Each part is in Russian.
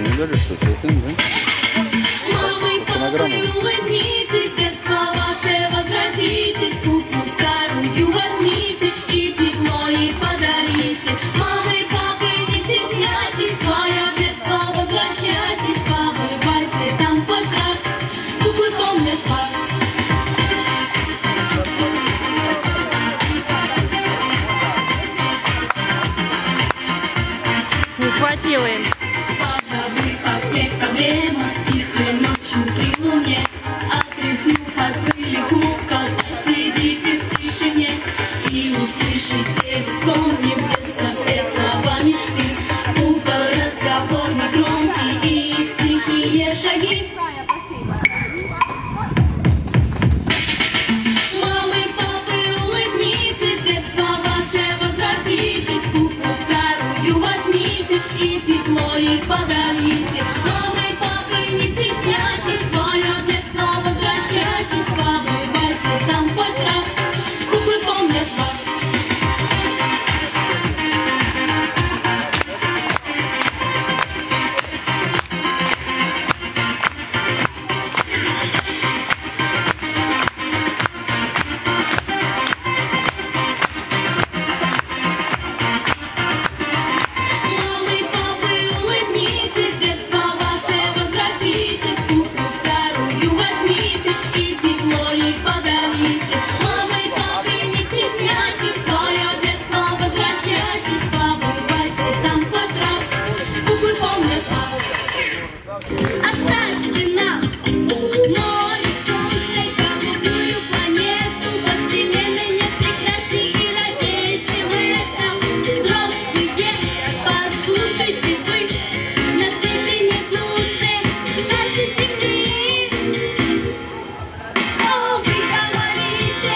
не говоришь, что твой сын, да? Мамы, папы, улыбнитесь, детство ваше возвратитесь, куклу старую возьмите и тепло ей подарите. Мамы, папы, не стесняйтесь, свое детство возвращайтесь, побывайте там хоть раз, куклы помнят вас. Не хватило им. Позабыв о всех проблемах, тихой ночью при луне, отряхнув от пыли кукол, посидите в тишине и услышите, вспомнив детство светлого мечты, кукол разговор негромкий и их тихие шаги. Мамы, папы, улыбнитесь, детство ваше возвратитесь, куклу старую возьмите и тепло ей подарите. Мамы, папы, не стесняйтесь, свое детство возвращайтесь, побывайте там хоть раз, куклы помнят вас. Мамы, папы, улыбнитесь, детство ваше возвратитесь, куклу старую возьмите и тепло ей подарите. Мамы, папы, не стесняйтесь, свое детство возвращайтесь, побывайте там хоть раз, куклы помнят вас. Оставьте нам море, солнце и голубую планету, во вселенной нет прекрасней и роднее, чем это. Взрослые, послушайте вы, на свете нет лучше нашей земли. О, вы говорите,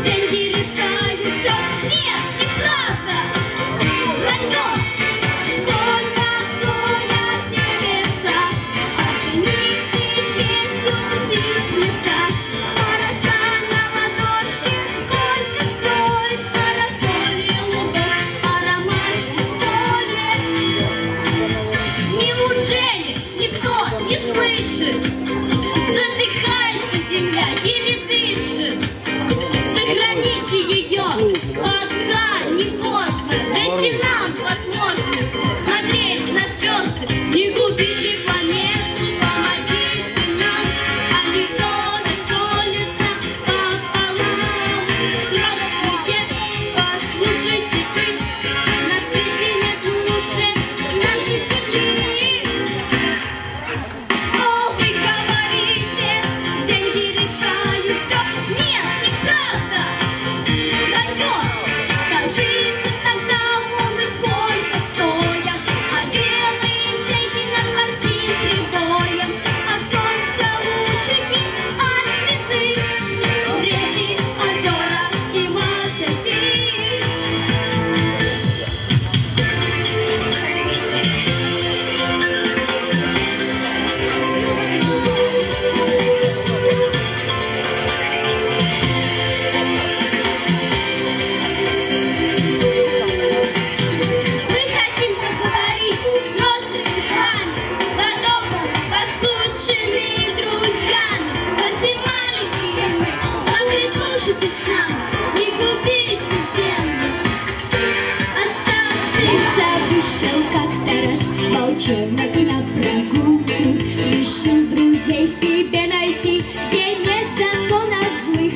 деньги решают все. Нет, неправда, вранье. Сколько стоят небеса, оцените песню птиц в леса. Пороса на ладошке, сколько стоит парасолье лугов, а ромашки в поле. Неужели никто не слышит? Задыхается земля, еле дышит. Сохраните ее, пока не поздно. Дайте нам возможность смотреть на звезды. Не губите планету, помогите нам, а не то расколется пополам. Взрослые, послушайте вы, на свете нет лучше нашей земли. О, вы говорите, деньги решают все. Нет, неправда, вранье. Скажите тогда, волны сколько стоят, а белые ячейки над морским прибоем, а солнце лучики, а цветы, реки, озера и мотыльки. Мы хотим поговорить, взрослые с вами, по-доброму, как с лучшими друзьями. Хоть и маленькие мы, но прислушайтесь к нам, не губите землю. Оставьте. Вышел как-то раз волчонок на прогулку, решил друзей себе найти, где нет законов злых.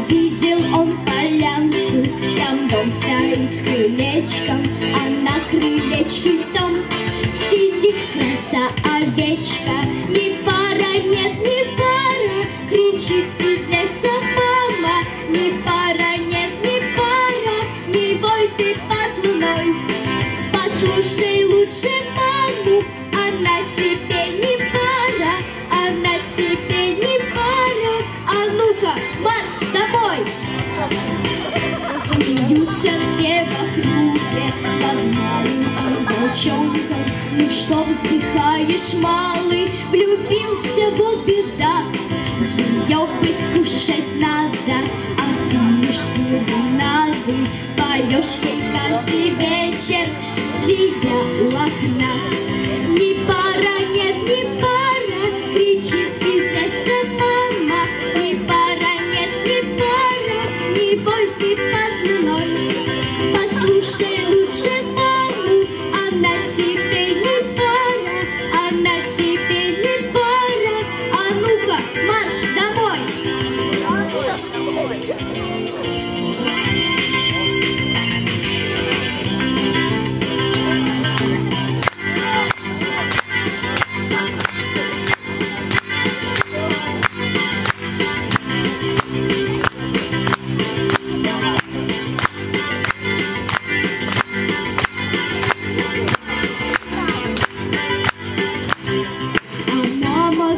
Увидел он полянку, там дом стоит с крылечком, а на крылечке том сидит краса-овечка. Ни пара, нет, ни пара, кричит из леса мама. Ни пара, нет, ни пара, не вой ты под луной. Послушай лучше маму, она тебе не пара, она тебе не пара. А ну-ка, марш домой! Смеются все в округе над маленьким волчонком. Ну что вздыхаешь, малый, влюбился, вот беда. Ее бы скушать надо, а ты лишь серенады поешь ей каждый вечер, сидя у окна. Не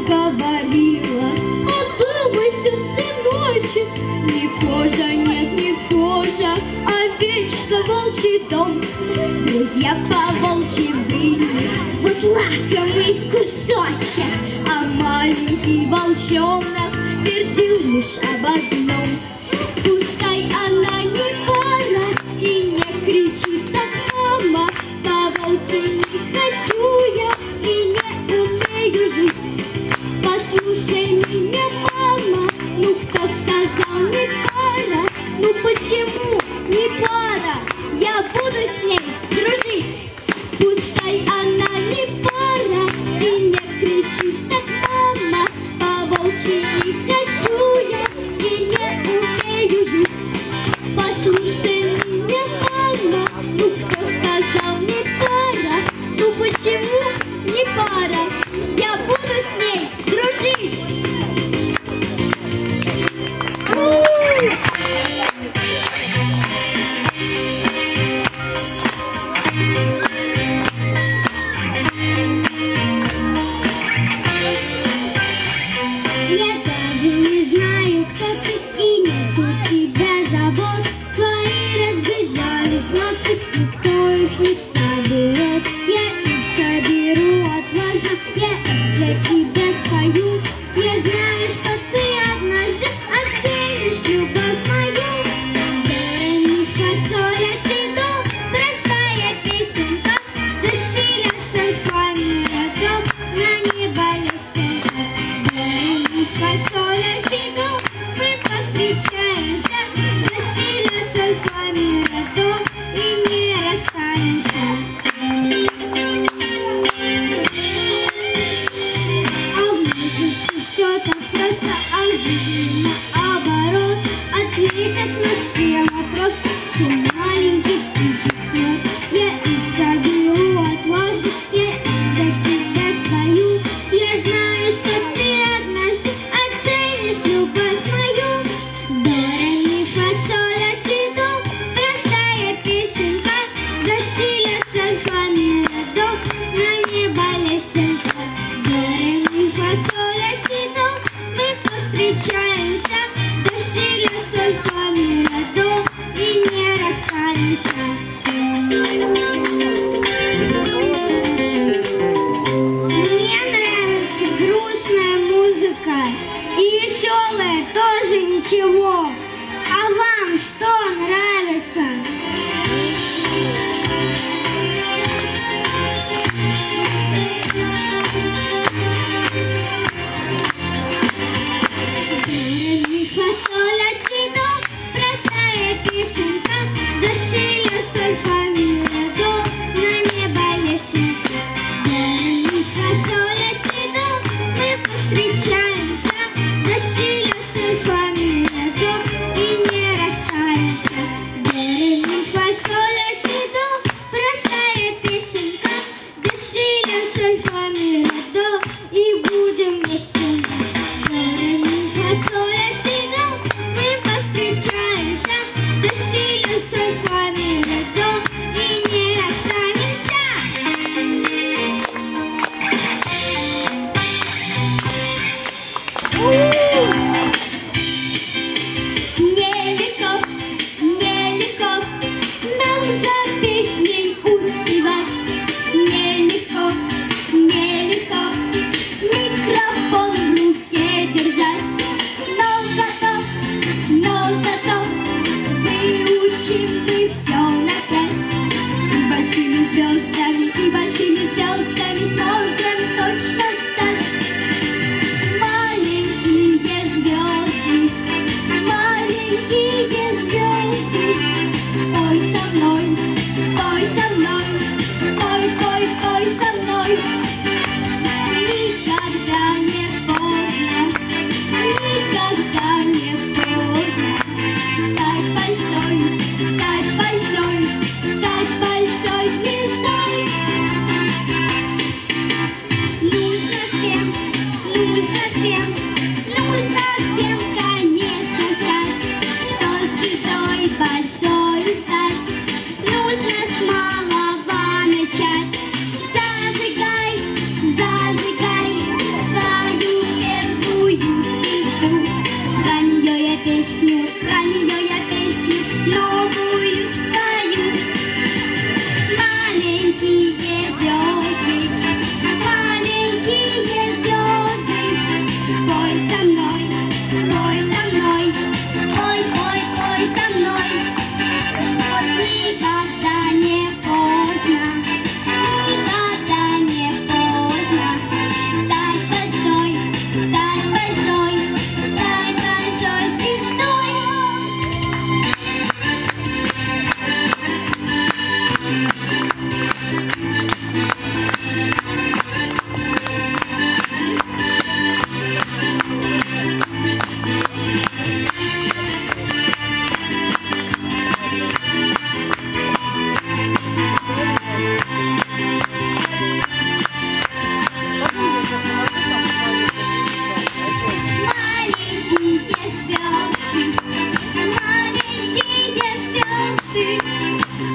Говорила, одумайся, сыночек, не вхожа, нет, не вхожа, а вечно волчий дом. Друзья по волчьи были, вот лакомый кусочек, а маленький волчонок твердил лишь об одном: пускай она не пара и не кричит, как мама, по волчьи не хочу я и не умею жить. Послушай меня, мама, ну кто сказал не пара? Ну почему не пара? Я буду с ней дружить. Пускай она не пара и не кричит, как мама, по волчьи не хочу я и не умею жить. Послушай меня, мама, ну кто сказал не пара? Ну почему не пара? Я буду с ней дружить. Я даже не знаю, кто ты, и нет у тебя забот. Твои разбежались, но никто их не соберет. Я их соберу отважно, я их для нужно всем, конечно, стать, что звездой большой стать, нужно с малого начать. Зажигай, зажигай свою первую звезду. Про нее я песню новую спою. Маленькие звезды, пой со мной, пой со мной, пой, пой, пой со мной. Никогда не поздно, никогда не поздно стать большой, стать большой, стать большой звездой.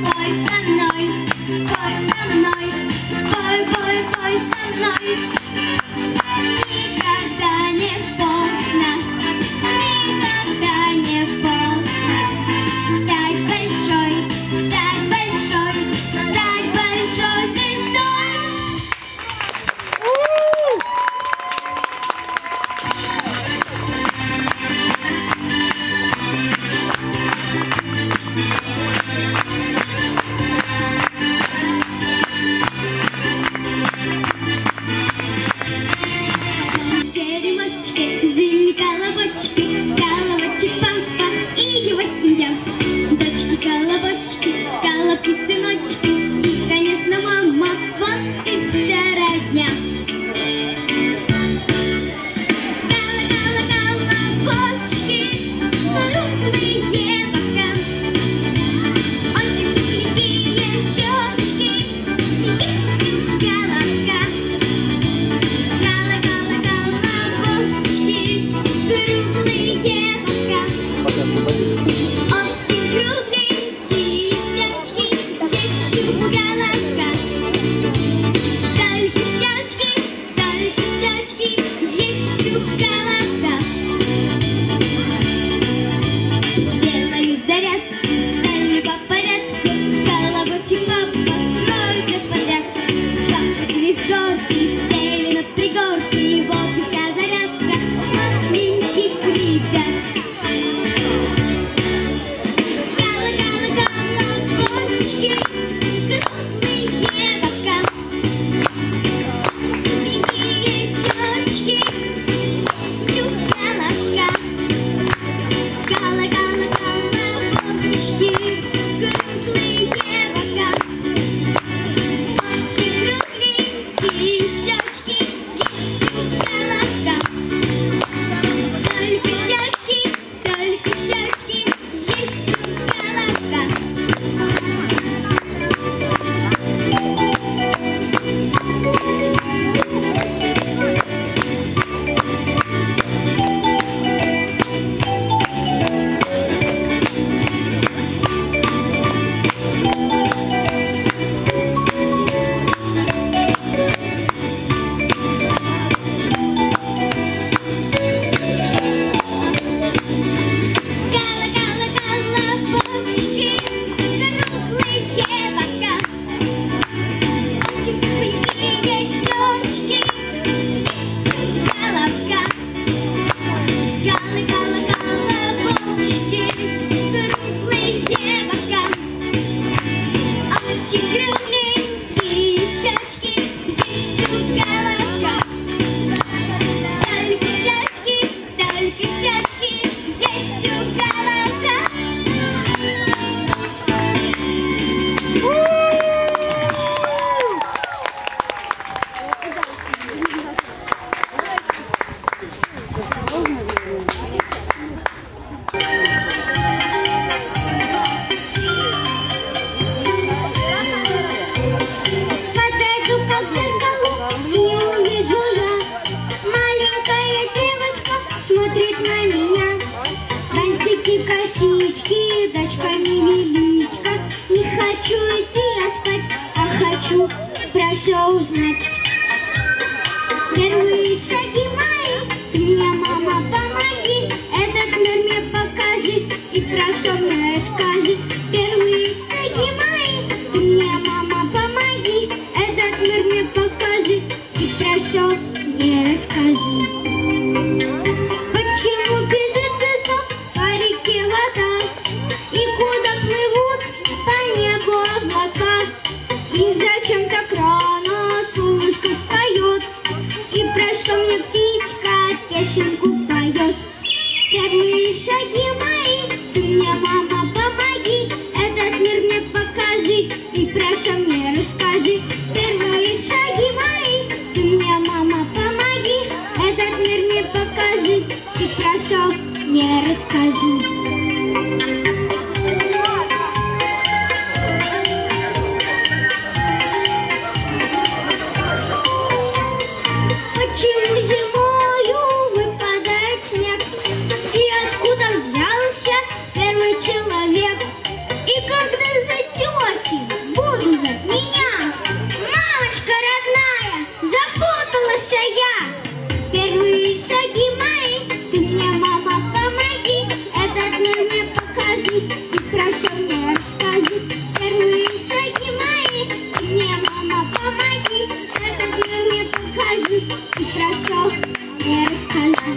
Пой со мной, пой со мной, пой, пой, пой со мной. Никогда не поздно, никогда не поздно стать большой, стать большой, стать большой звездой. про все не расскажу. Почему зимою выпадает снег? И откуда взялся первый человек? И когда же тети будут меня? Мамочка родная, запуталась я. Первые шаги мои, ты мне, мама, помоги. Этот мир мне покажи и про все мне расскажи. Первые шаги мои, ты мне, мама, помоги. Этот мир мне покажи и про все мне расскажи.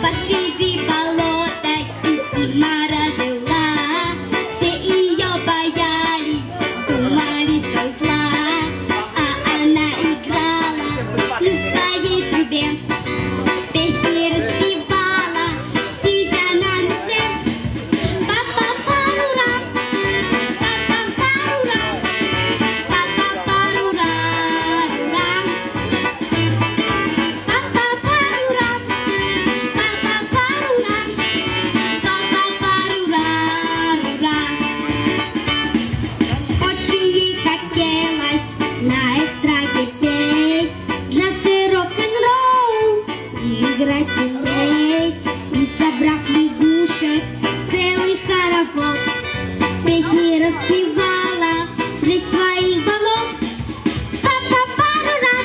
Посреди болота кикимора жила, все ее боялись, думали, что зла, а она играла на своей трубе, песни распевала, сидя на метле. Па-па-парура, па-па-парура, па-па-парура, па-па-парура. Очень ей хотелось на эстраде петь, джаз и рок-н-ролл и играть уметь. И собрав лягушек целый хоровод, песни распевала среди своих болот. Па-па-парура,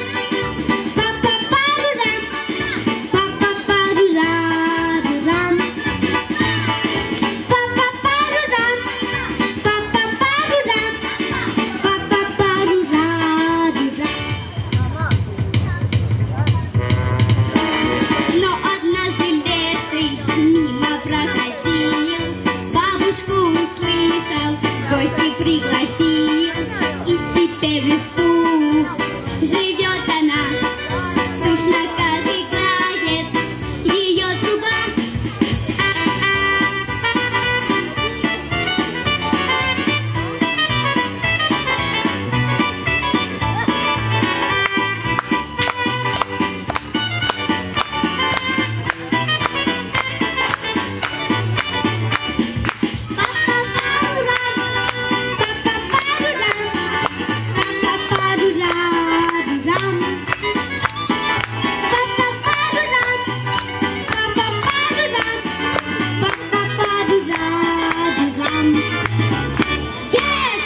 па-па-парура, па-па-парура, па-па-парура, па-па-парура, па-па-парура. Но однажды леший мимо проходил, бабушку услышал, в гости пригласил. И теперь в лесу живет она, слышно, как играет ее труба. Па-па-парура, па-па-парура, па-па-парура, па-па-парура, па-па-парура, па-па-парура. Yes!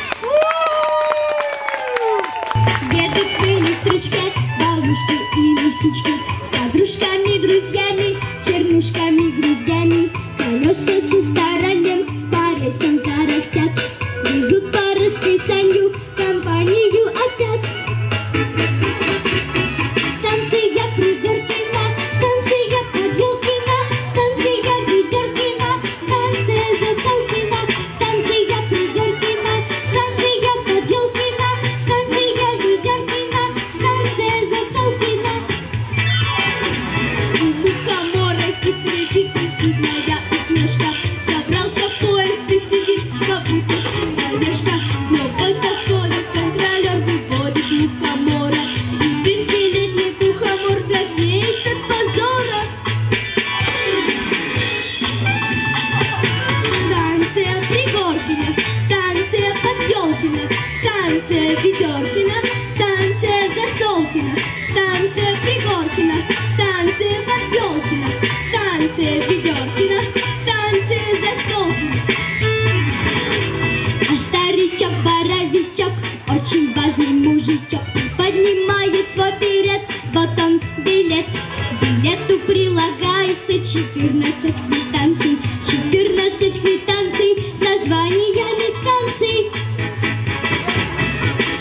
Где тут были стручки, бабушки и лисички, с подружками, друзьями, чернушками, груздями. Колеса со старанием по рельсам тарахтят, везут по расписанию компанию опять. Станция Пригоркина, станция Подъелкина, станция Ведеркина, станция Засолкина, станция Пригоркина, станция Подъелкина, станция Ведеркина, станция Засолкина. У мухомора хитрый-хитрый зубная усмешка, собрался в поезд и сидит, как будто сыроежка. Но вот заходит контролер, выводит мухомора, и безбилетный мухомор краснеет от позора. Станция Пригоркина, станция Подъелкина, станция Ведеркина, станция Засолкина, станция Пригоркина, станция Подъелкина, станция Ведеркина, станция Засолкина. А старичок-боровичок, очень важный мужичок, поднимает свой берет, вот он билет. Билету прилагается 14 квитанций, 14 квитанций с названиями станций.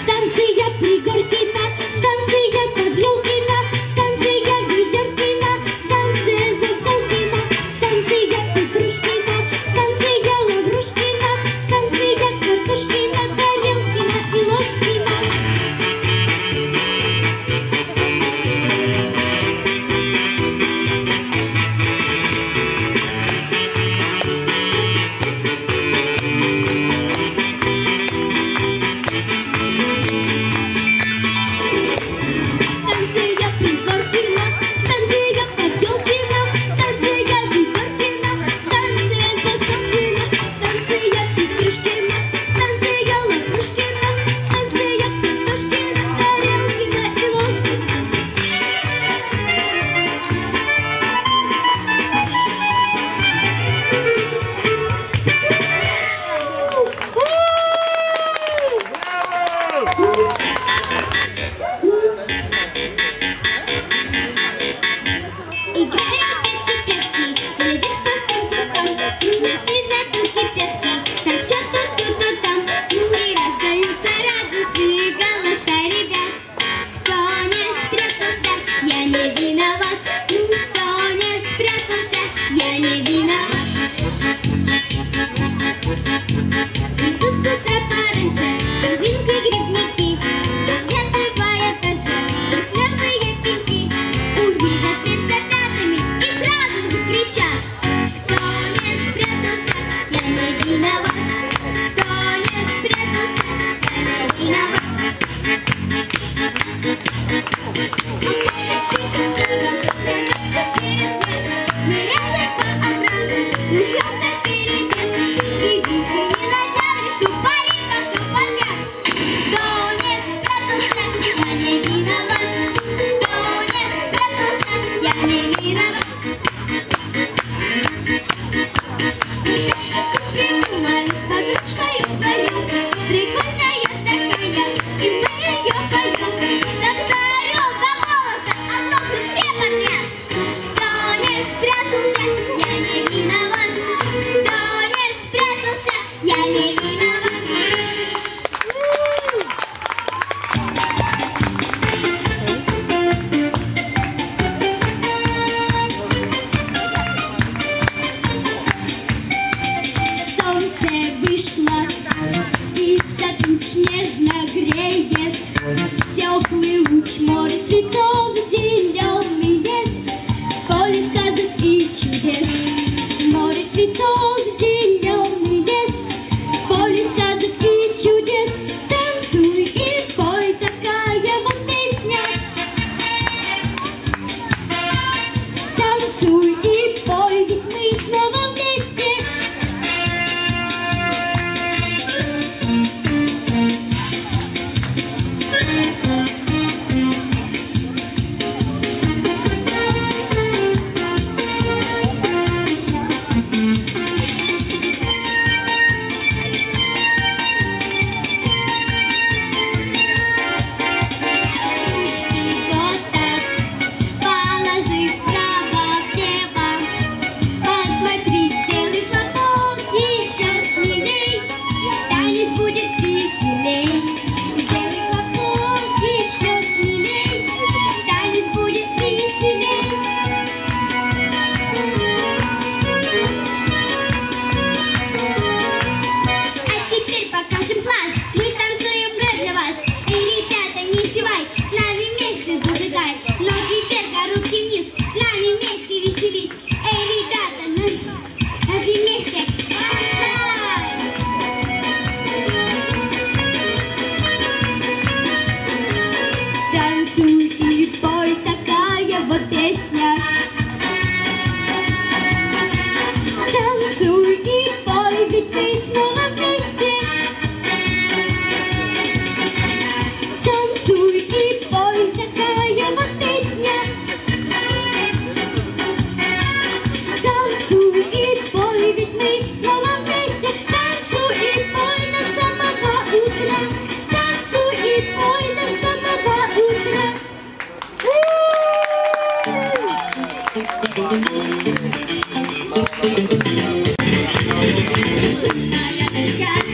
Станция Пригоркина, станция Подъелкина, станция Ведеркина, станция Засолкина, станция Петрушкина, станция Лаврушкина, станция Картошкина, Тарелкина и Ложкина. солнце вышло, птица туч нежно греет, теплый луч, море цветов, зеленый лес, поле сказок и чудес. Море цветов, зеленый лес, поле сказок и чудес. Танцуй и пой, такая вот песня. Танцуй и пой, ведь мы снова вместе. Шумная река.